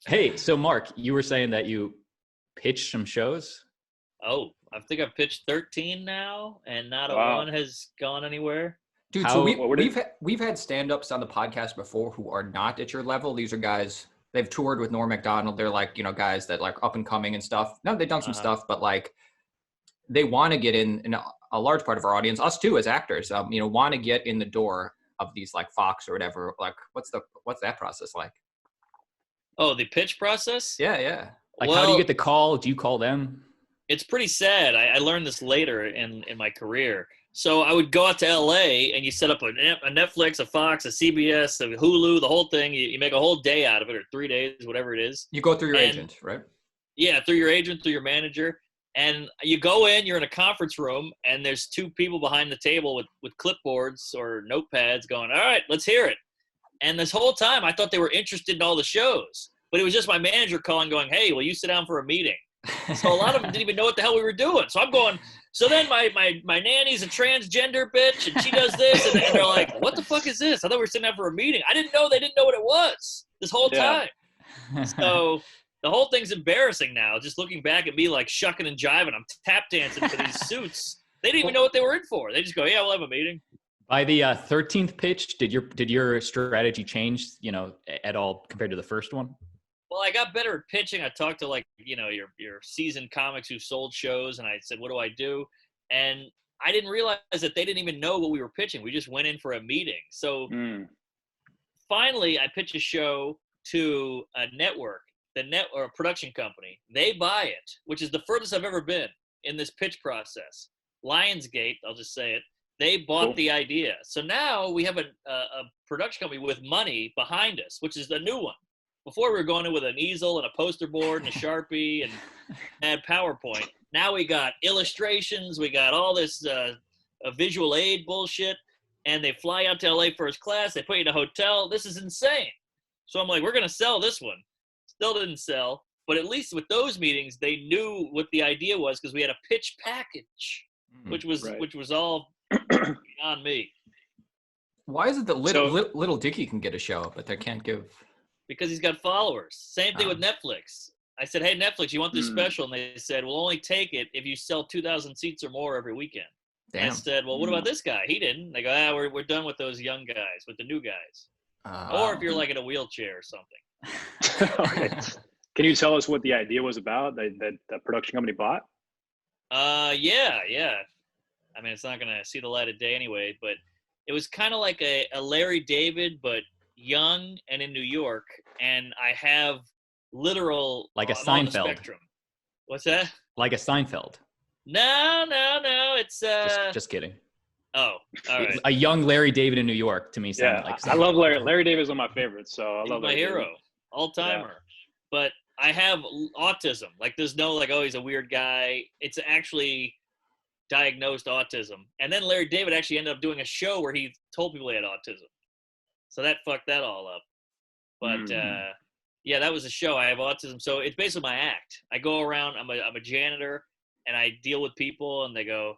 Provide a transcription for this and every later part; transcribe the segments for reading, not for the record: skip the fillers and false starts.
Hey, so Mark, you were saying that you pitched some shows? Oh, I think I've pitched 13 now, and not a one Wow. has gone anywhere. Dude, so How, we've had stand-ups on the podcast before who are not at your level. These are guys, they've toured with Norm Macdonald. They're like, guys that like up and coming and stuff. No, they've done some stuff, but like they want to get in a large part of our audience, us too as actors, want to get in the door of these like Fox or whatever. Like what's that process like? Oh, the pitch process? Yeah. like, how do you get the call? Do you call them? It's pretty sad. I learned this later in my career. So I would go out to LA and you set up a Netflix, a Fox, a CBS, a Hulu, the whole thing. You make a whole day out of it, or 3 days, whatever it is. You go through your agent, right? Yeah, through your agent, through your manager. And you go in, you're in a conference room, and there's two people behind the table with clipboards or notepads going, all right, let's hear it. And this whole time, I thought they were interested in all the shows. But it was just my manager calling, going, hey, will you sit down for a meeting? So a lot of them didn't even know what the hell we were doing. So I'm going, so then my nanny's a transgender bitch, and she does this. And they're like, what the fuck is this? I thought we were sitting down for a meeting. I didn't know they didn't know what it was this whole time. So the whole thing's embarrassing now. Just looking back at me like shucking and jiving. I'm tap dancing for these suits. They didn't even know what they were in for. They just go, yeah, we'll have a meeting. By the 13th pitch, did your strategy change, at all compared to the first one? Well, I got better at pitching. I talked to your seasoned comics who sold shows, and I said, what do I do? And I didn't realize that they didn't even know what we were pitching. We just went in for a meeting. So finally, I pitched a show to a network, or a production company. They buy it, which is the furthest I've ever been in this pitch process. Lionsgate, I'll just say it. They bought the idea. So now we have a production company with money behind us, which is a new one. Before we were going in with an easel and a poster board and a Sharpie and had PowerPoint. Now we got illustrations. We got all this visual aid bullshit. And they fly out to LA first class. They put you in a hotel. This is insane. So I'm like, we're going to sell this one. Still didn't sell. But at least with those meetings, they knew what the idea was because we had a pitch package, which was all on me. Why is it that little Dicky can get a show, but they can't give? Because he's got followers. Same thing with Netflix. I said, hey, Netflix, you want this special? And they said, we'll only take it if you sell 2,000 seats or more every weekend. Damn. And I said, well, what about this guy? He didn't. They go, we're done with those young guys, with the new guys. Or if you're like in a wheelchair or something. Okay. Can you tell us what the idea was about that the production company bought? Yeah. I mean, it's not going to see the light of day anyway, but it was kind of like a Larry David, but young and in New York. And I have literal... Like a Seinfeld. Spectrum. What's that? Like a Seinfeld. No. It's... Just kidding. Oh, all right. A young Larry David in New York, to me, sounded like Seinfeld. I love Larry. Larry David is one of my favorites, so I love my hero. David. All-timer. Yeah. But I have autism. Like, there's no, like, oh, he's a weird guy. It's actually diagnosed autism. And then Larry David actually ended up doing a show where he told people he had autism. So that fucked that all up. But, yeah, that was a show. I have autism. So it's basically my act. I go around. I'm a janitor, and I deal with people, and I go,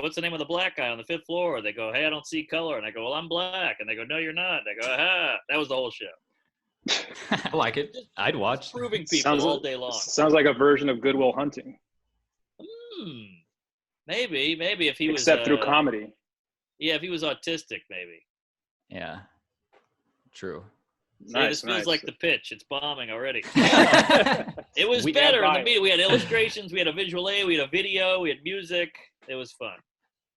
what's the name of the black guy on the 5th floor? They go, hey, I don't see color. And I go, well, I'm black. And they go, no, you're not. They go, aha. That was the whole show. I like it. I'd watch. Proving people all day long. Sounds like a version of Good Will Hunting. Maybe if he was... Except through comedy. Yeah, if he was autistic, maybe. Yeah. True. See, this feels like the pitch. It's bombing already. It was better in the meeting. We had illustrations. We had a visual aid. We had a video. We had music. It was fun.